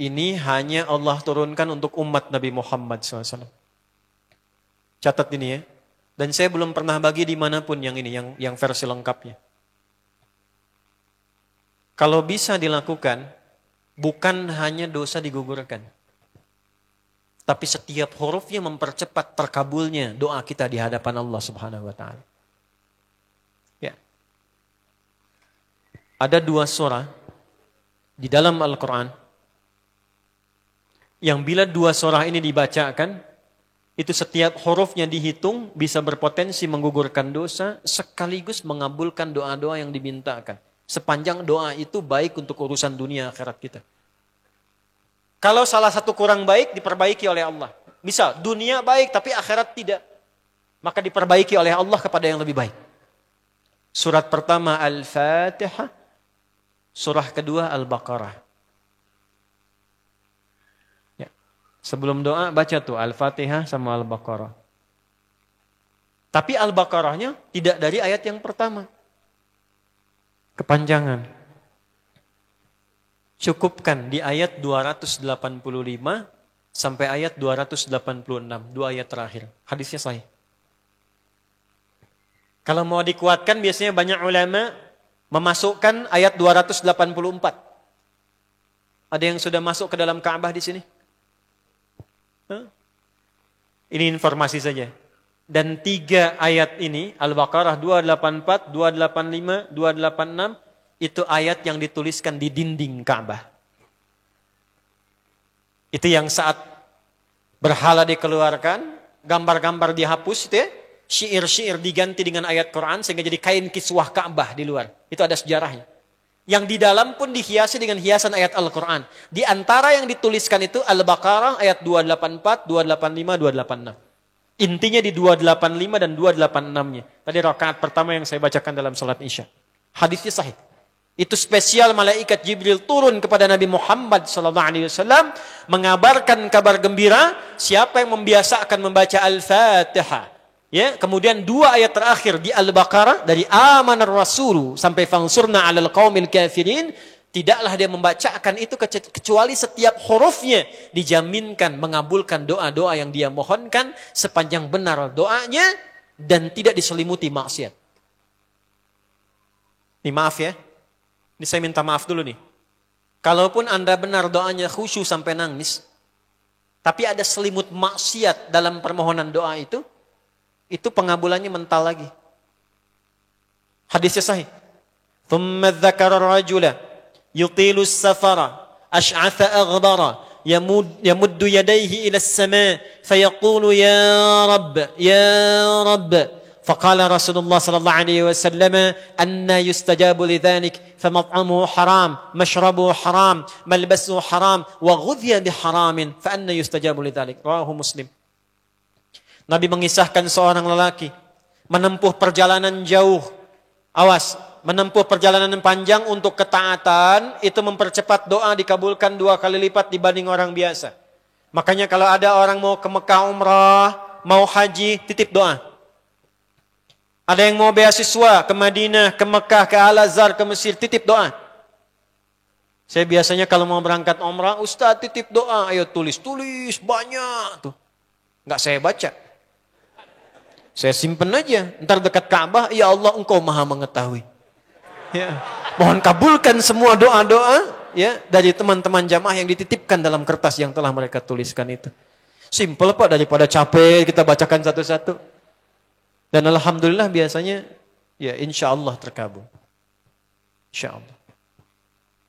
Ini hanya Allah turunkan untuk umat Nabi Muhammad SAW. Catat ini ya. Dan saya belum pernah bagi dimanapun yang ini, yang versi lengkapnya. Kalau bisa dilakukan, bukan hanya dosa digugurkan. Tapi setiap hurufnya mempercepat terkabulnya doa kita di hadapan Allah Subhanahu wa Ta'ala. Ya. Ada 2 surah di dalam Al-Quran yang bila 2 surah ini dibacakan, itu setiap hurufnya dihitung bisa berpotensi menggugurkan dosa sekaligus mengabulkan doa-doa yang dimintakan. Sepanjang doa itu baik untuk urusan dunia akhirat kita. Kalau salah satu kurang baik diperbaiki oleh Allah. Misal dunia baik tapi akhirat tidak. Maka diperbaiki oleh Allah kepada yang lebih baik. Surat pertama Al-Fatihah. Surah kedua Al-Baqarah. Sebelum doa baca tuh Al-Fatihah sama Al-Baqarah. Tapi Al-Baqarahnya tidak dari ayat yang pertama. Kepanjangan. Cukupkan di ayat 285 sampai ayat 286. 2 ayat terakhir. Hadisnya sahih. Kalau mau dikuatkan biasanya banyak ulama memasukkan ayat 284. Ada yang sudah masuk ke dalam Ka'bah di sini? Ini informasi saja. Dan 3 ayat ini, Al-Baqarah 284, 285, 286, itu ayat yang dituliskan di dinding Ka'bah. Itu yang saat berhala dikeluarkan, gambar-gambar dihapus, itu ya, syair-syair diganti dengan ayat Quran, sehingga jadi kain kiswah Ka'bah di luar. Itu ada sejarahnya. Yang di dalam pun dihiasi dengan hiasan ayat Al-Quran. Di antara yang dituliskan itu Al-Baqarah ayat 284, 285, 286. Intinya di 285 dan 286-nya. Tadi rakaat pertama yang saya bacakan dalam salat Isya. Hadisnya sahih. Itu spesial malaikat Jibril turun kepada Nabi Muhammad SAW mengabarkan kabar gembira siapa yang membiasakan membaca Al-Fatihah. Ya, kemudian 2 ayat terakhir di Al-Baqarah dari amanar rasulu sampai fangsurna 'alal qaumil kafirin, tidaklah dia membacakan itu kecuali setiap hurufnya dijaminkan mengabulkan doa-doa yang dia mohonkan sepanjang benar doanya dan tidak diselimuti maksiat. Ini maaf ya. Ini saya minta maaf dulu nih. Kalaupun Anda benar doanya khusyuk sampai nangis, tapi ada selimut maksiat dalam permohonan doa itu pengabulannya mental lagi. Hadisnya sahih. Thumma dzakara rajula yutilu as-safara ash'atha aghdara yamuddu yadayhi ila as-sama' fayaqulu ya rabb faqala Rasulullah sallallahu alaihi wasallam anna yustajabu lidzalik famat'amuhu haram mashrabuhu haram malbasuhu haram wa ghudhiya biharamin fa anna yustajabu lidzalik. Rawahu Muslim. Nabi mengisahkan seorang lelaki menempuh perjalanan jauh. Awas, menempuh perjalanan panjang untuk ketaatan itu mempercepat doa dikabulkan 2 kali lipat dibanding orang biasa. Makanya kalau ada orang mau ke Mekah umrah, mau haji, titip doa. Ada yang mau beasiswa ke Madinah, ke Mekah, ke Al-Azhar, ke Mesir, titip doa. Saya biasanya kalau mau berangkat umrah, Ustaz titip doa, ayo tulis banyak tuh. Enggak saya baca. Saya simpen aja. Ntar dekat Ka'bah, ya Allah engkau maha mengetahui. Ya. Mohon kabulkan semua doa-doa ya dari teman-teman jamaah yang dititipkan dalam kertas yang telah mereka tuliskan itu. Simple Pak, daripada capek kita bacakan satu-satu. Dan alhamdulillah biasanya ya insya Allah terkabul. Insya Allah.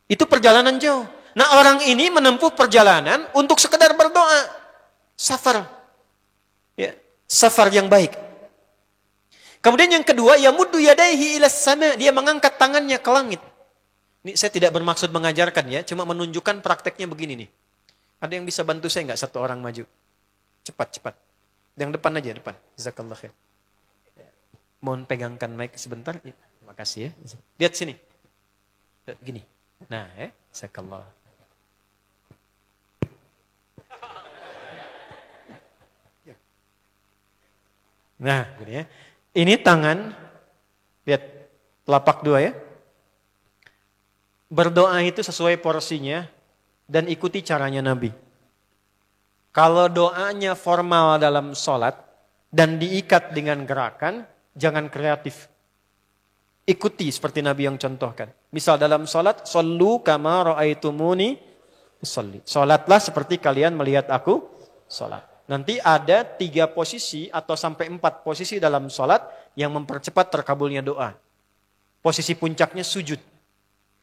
Itu perjalanan jauh. Nah orang ini menempuh perjalanan untuk sekedar berdoa. Safar. Ya, safar yang baik. Kemudian yang kedua, yamuddu yadayhi ilas sama, dia mengangkat tangannya ke langit. Ini saya tidak bermaksud mengajarkan ya, cuma menunjukkan prakteknya begini nih. Ada yang bisa bantu saya enggak satu orang maju? Cepat. Yang depan aja, depan. Jazakallah khair. Mohon pegangkan mic sebentar. Ya, terima kasih ya. Lihat sini. Lihat gini. Nah, jazakallah. Nah, gini ya. Ini tangan, lihat telapak 2 ya. Berdoa itu sesuai porsinya, dan ikuti caranya Nabi. Kalau doanya formal dalam sholat dan diikat dengan gerakan, jangan kreatif. Ikuti seperti Nabi yang contohkan. Misal dalam sholat, shollu kama ra'aitumuni usolli. Sholatlah seperti kalian melihat aku sholat. Nanti ada 3 posisi atau sampai 4 posisi dalam sholat yang mempercepat terkabulnya doa. Posisi puncaknya sujud.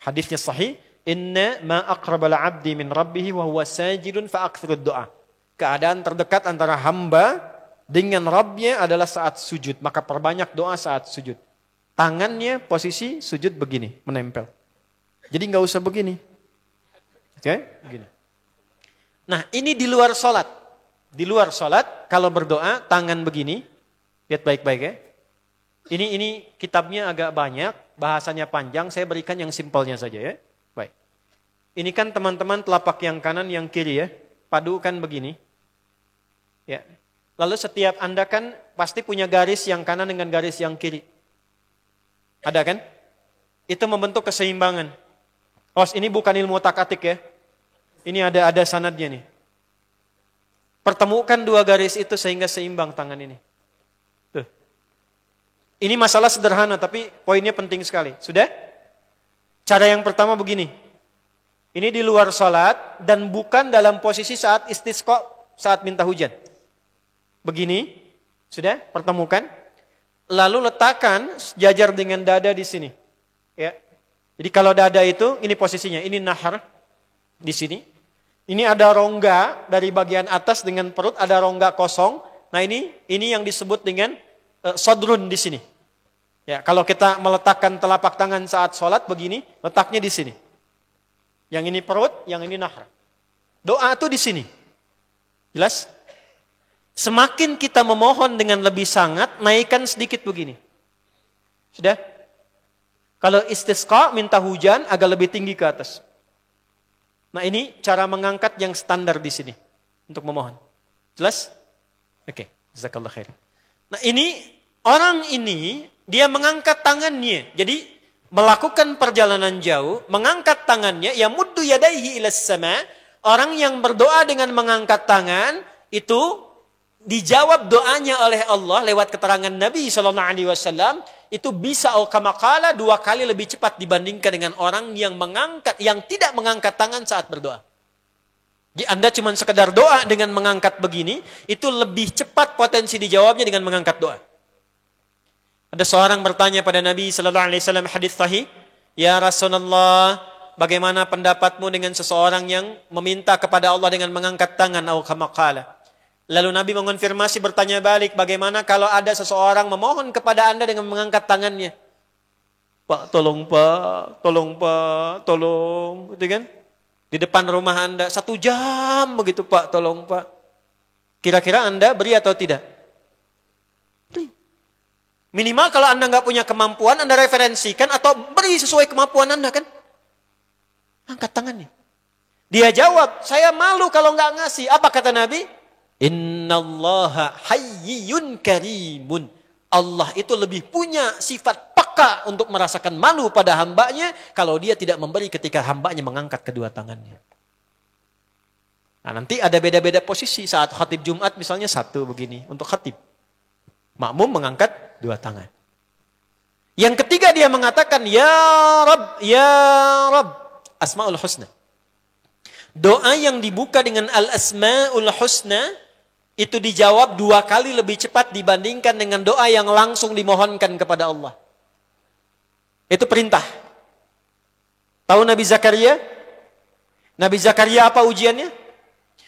Hadisnya sahih. Inna ma aqrabal abdi min rabbihi wa huwa sajidun fa'akthirud doa. Keadaan terdekat antara hamba dengan Rabbnya adalah saat sujud. Maka perbanyak doa saat sujud. Tangannya posisi sujud begini, menempel. Jadi nggak usah begini. Oke, begini. Nah ini di luar sholat. Di luar sholat, kalau berdoa, tangan begini. Lihat baik-baik ya. Ini kitabnya agak banyak, bahasanya panjang. Saya berikan yang simpelnya saja ya. Baik. Ini kan teman-teman telapak yang kanan, yang kiri ya. Padukan begini. Ya. Lalu setiap Anda kan pasti punya garis yang kanan dengan garis yang kiri. Ada kan? Itu membentuk keseimbangan. Oh, ini bukan ilmu otak-atik ya. Ini ada sanadnya nih. Pertemukan 2 garis itu sehingga seimbang tangan ini. Tuh. Ini masalah sederhana tapi poinnya penting sekali. Sudah? Cara yang pertama begini. Ini di luar sholat dan bukan dalam posisi saat istisqa, saat minta hujan. Begini, sudah pertemukan. Lalu letakkan sejajar dengan dada di sini. Ya. Jadi kalau dada itu, ini posisinya, ini nahar di sini. Ini ada rongga dari bagian atas dengan perut, ada rongga kosong. Nah ini yang disebut dengan sodrun di sini. Ya, kalau kita meletakkan telapak tangan saat sholat begini, letaknya di sini. Yang ini perut, yang ini nahar. Doa itu di sini. Jelas? Semakin kita memohon dengan lebih sangat, naikkan sedikit begini. Sudah? Kalau istisqa, minta hujan, agak lebih tinggi ke atas. Nah ini cara mengangkat yang standar di sini. Untuk memohon. Jelas? Oke. Jazakallah khair. Nah ini, orang ini, dia mengangkat tangannya. Jadi, melakukan perjalanan jauh, mengangkat tangannya, ya muddu yadaihi ilas sama. Orang yang berdoa dengan mengangkat tangan, itu dijawab doanya oleh Allah lewat keterangan Nabi SAW. Itu bisa al-kamakala 2 kali lebih cepat dibandingkan dengan orang yang tidak mengangkat tangan saat berdoa. Jadi Anda cuma sekedar doa dengan mengangkat begini, itu lebih cepat potensi dijawabnya dengan mengangkat doa. Ada seorang bertanya pada Nabi sallallahu alaihi wasallam hadis sahih, "Ya Rasulullah, bagaimana pendapatmu dengan seseorang yang meminta kepada Allah dengan mengangkat tangan atau kama qala?" Lalu Nabi mengonfirmasi bertanya balik, "Bagaimana kalau ada seseorang memohon kepada Anda dengan mengangkat tangannya?" "Pak, tolong Pak, tolong Pak, tolong." Gitu kan? Di depan rumah Anda 1 jam begitu, "Pak, tolong Pak." Kira-kira Anda beri atau tidak? Minimal kalau Anda nggak punya kemampuan, Anda referensikan atau beri sesuai kemampuan Anda kan. Angkat tangannya. Dia jawab, "Saya malu kalau nggak ngasih." Apa kata Nabi? "Innallaha hayyun karimun." Allah itu lebih punya sifat peka untuk merasakan malu pada hambanya kalau dia tidak memberi ketika hambanya mengangkat kedua tangannya. Nah nanti ada beda-beda posisi saat khatib Jumat misalnya 1 begini untuk khatib. Makmum mengangkat 2 tangan. Yang ketiga dia mengatakan, "Ya Rabb, Ya Rabb." Asma'ul Husna. Doa yang dibuka dengan Al-Asma'ul Husna, itu dijawab 2 kali lebih cepat dibandingkan dengan doa yang langsung dimohonkan kepada Allah. Itu perintah. Tahu Nabi Zakaria? Nabi Zakaria apa ujiannya?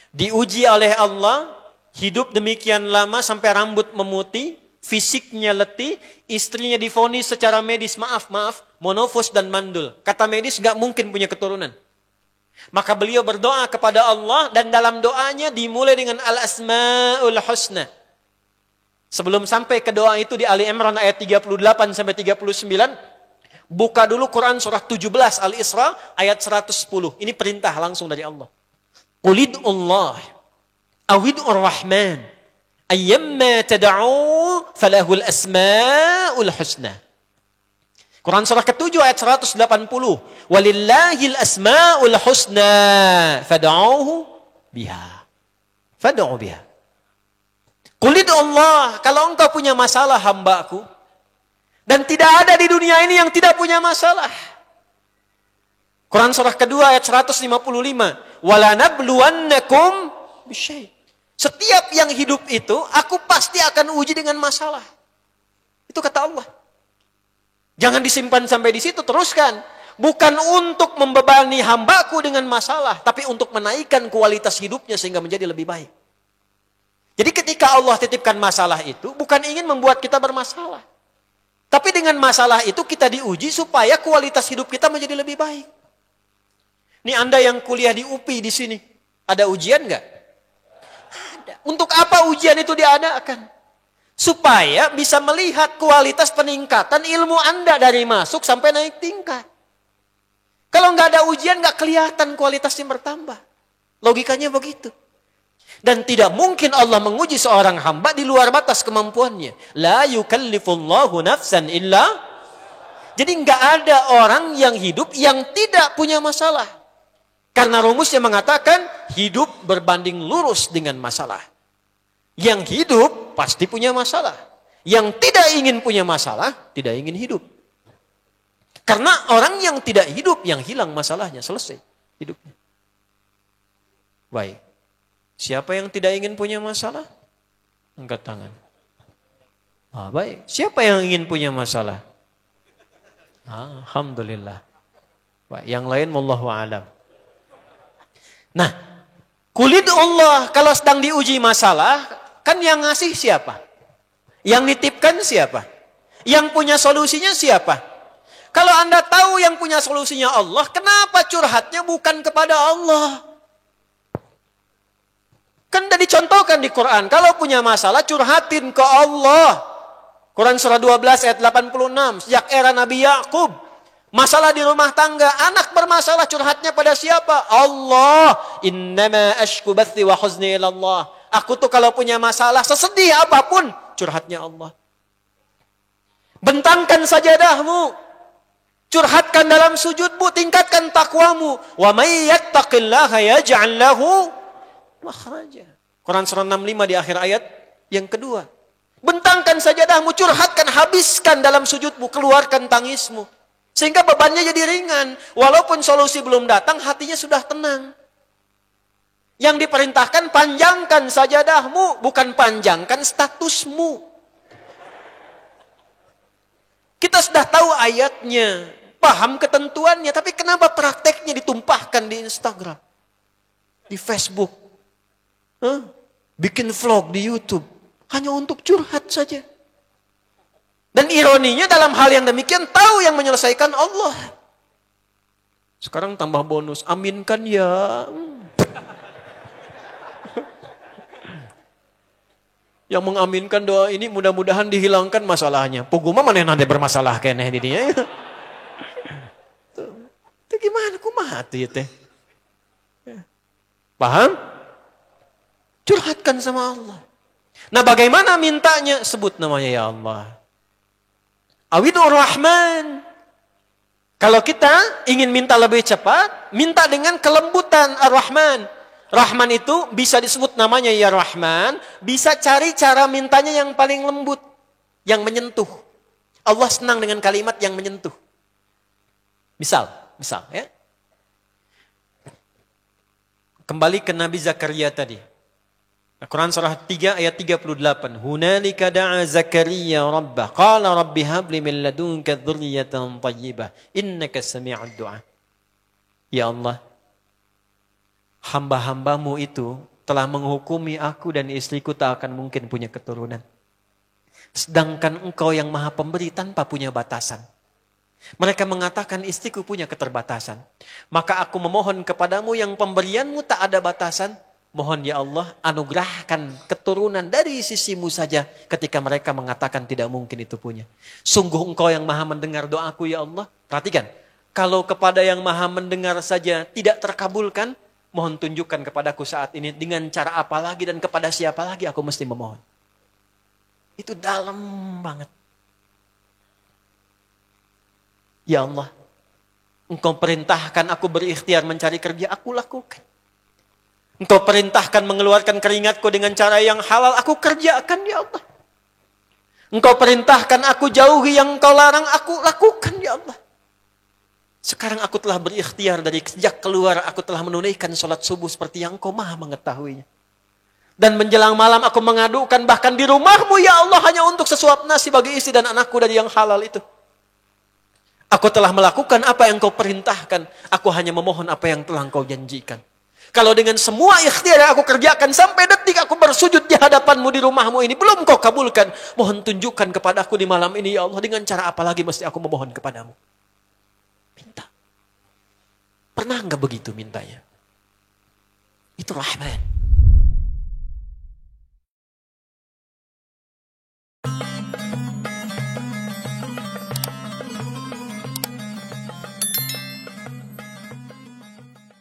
Diuji oleh Allah, hidup demikian lama sampai rambut memutih, fisiknya letih, istrinya divonis secara medis, maaf, monofos dan mandul. Kata medis gak mungkin punya keturunan. Maka beliau berdoa kepada Allah dan dalam doanya dimulai dengan Al-Asma'ul Husna. Sebelum sampai ke doa itu di Ali Imran ayat 38 sampai 39, buka dulu Quran surah 17 Al-Isra ayat 110. Ini perintah langsung dari Allah. Qulidullah awidur rahman ayyamma tad'u falahul asma'ul husna. Quran surah ke-7 ayat 180. Walillahil asma'ul husna fad'uhu biha. Fad'u biha. Qul Allah, kalau engkau punya masalah hambaku, dan tidak ada di dunia ini yang tidak punya masalah. Quran surah kedua ayat 155. Walanabluwannakum bisyai'. Setiap yang hidup itu, aku pasti akan uji dengan masalah. Itu kata Allah. Jangan disimpan sampai di situ, teruskan. Bukan untuk membebani hambaku dengan masalah, tapi untuk menaikkan kualitas hidupnya sehingga menjadi lebih baik. Jadi ketika Allah titipkan masalah itu, bukan ingin membuat kita bermasalah. Tapi dengan masalah itu kita diuji supaya kualitas hidup kita menjadi lebih baik. Ini Anda yang kuliah di UPI di sini, ada ujian nggak? Ada. Untuk apa ujian itu diadakan? Supaya bisa melihat kualitas peningkatan ilmu Anda dari masuk sampai naik tingkat. Kalau nggak ada ujian, nggak kelihatan kualitasnya bertambah. Logikanya begitu. Dan tidak mungkin Allah menguji seorang hamba di luar batas kemampuannya. La yukallifullahu nafsan illa. Jadi nggak ada orang yang hidup yang tidak punya masalah. Karena rumusnya mengatakan hidup berbanding lurus dengan masalah. Yang hidup pasti punya masalah. Yang tidak ingin punya masalah, tidak ingin hidup. Karena orang yang tidak hidup, yang hilang masalahnya, selesai hidupnya. Baik. Siapa yang tidak ingin punya masalah? Angkat tangan. Baik. Siapa yang ingin punya masalah? Alhamdulillah. Baik. Yang lain, wallahu a'lam. Nah, kulit Allah kalau sedang diuji masalah, kan yang ngasih siapa? Yang nitipkan siapa? Yang punya solusinya siapa? Kalau Anda tahu yang punya solusinya Allah, kenapa curhatnya bukan kepada Allah? Kan sudah dicontohkan di Quran. Kalau punya masalah, curhatin ke Allah. Quran surah 12 ayat 86. Sejak era Nabi Yakub. Masalah di rumah tangga. Anak bermasalah, curhatnya pada siapa? Allah. Innama ashku bathi wa huzni ilallah. Aku tuh kalau punya masalah, sesedih apapun, curhatnya Allah. Bentangkan sajadahmu. Curhatkan dalam sujudmu, tingkatkan takwamu. Wa may yattaqillaha yaj'al lahu makhraja. Quran surah 65 di akhir ayat yang kedua. Bentangkan sajadahmu, curhatkan, habiskan dalam sujudmu, keluarkan tangismu. Sehingga bebannya jadi ringan. Walaupun solusi belum datang, hatinya sudah tenang. Yang diperintahkan, panjangkan sajadahmu, bukan panjangkan statusmu. Kita sudah tahu ayatnya, paham ketentuannya, tapi kenapa prakteknya ditumpahkan di Instagram, di Facebook, bikin vlog di YouTube, hanya untuk curhat saja. Dan ironinya dalam hal yang demikian, tahu yang menyelesaikan Allah. Sekarang tambah bonus, aminkan ya. Yang mengaminkan doa ini mudah-mudahan dihilangkan masalahnya. Puguma mana nanti bermasalah kayaknya di dia. Itu gimana? Kumaha tuh ya teh? Paham? Curhatkan sama Allah. Nah bagaimana mintanya? Sebut namanya ya Allah. Awidur Rahman. Kalau kita ingin minta lebih cepat, minta dengan kelembutan Ar-Rahman. Rahman itu bisa disebut namanya ya Rahman, bisa cari cara mintanya yang paling lembut, yang menyentuh. Allah senang dengan kalimat yang menyentuh. Misal ya. Kembali ke Nabi Zakaria tadi. Quran surah 3 ayat 38. Hunalika da'a Zakaria rabbah. Qala rabbi habli min ladunka dzurriyyatan thayyibah. Innaka sami'ud du'a. Ya Allah, hamba-hambamu itu telah menghukumi aku dan istriku tak akan mungkin punya keturunan. Sedangkan engkau yang maha pemberi tanpa punya batasan. Mereka mengatakan istriku punya keterbatasan. Maka aku memohon kepadamu yang pemberianmu tak ada batasan. Mohon ya Allah anugerahkan keturunan dari sisimu saja ketika mereka mengatakan tidak mungkin itu punya. Sungguh engkau yang maha mendengar doaku ya Allah. Perhatikan, kalau kepada yang maha mendengar saja tidak terkabulkan, mohon tunjukkan kepadaku saat ini dengan cara apa lagi dan kepada siapa lagi aku mesti memohon. Itu dalam banget. Ya Allah, Engkau perintahkan aku berikhtiar mencari kerja, aku lakukan. Engkau perintahkan mengeluarkan keringatku dengan cara yang halal, aku kerjakan ya Allah. Engkau perintahkan aku jauhi yang Engkau larang, aku lakukan ya Allah. Sekarang aku telah berikhtiar dari sejak keluar, aku telah menunaikan sholat subuh seperti yang Engkau maha mengetahuinya. Dan menjelang malam aku mengadukan bahkan di rumahmu ya Allah hanya untuk sesuap nasi bagi istri dan anakku dari yang halal itu. Aku telah melakukan apa yang Engkau perintahkan, aku hanya memohon apa yang telah Engkau janjikan. Kalau dengan semua ikhtiar yang aku kerjakan sampai detik aku bersujud di hadapanmu di rumahmu ini belum Kau kabulkan, mohon tunjukkan kepadaku di malam ini ya Allah, dengan cara apa lagi mesti aku memohon kepadamu. Minta. Pernah enggak begitu mintanya? Itu Rahman.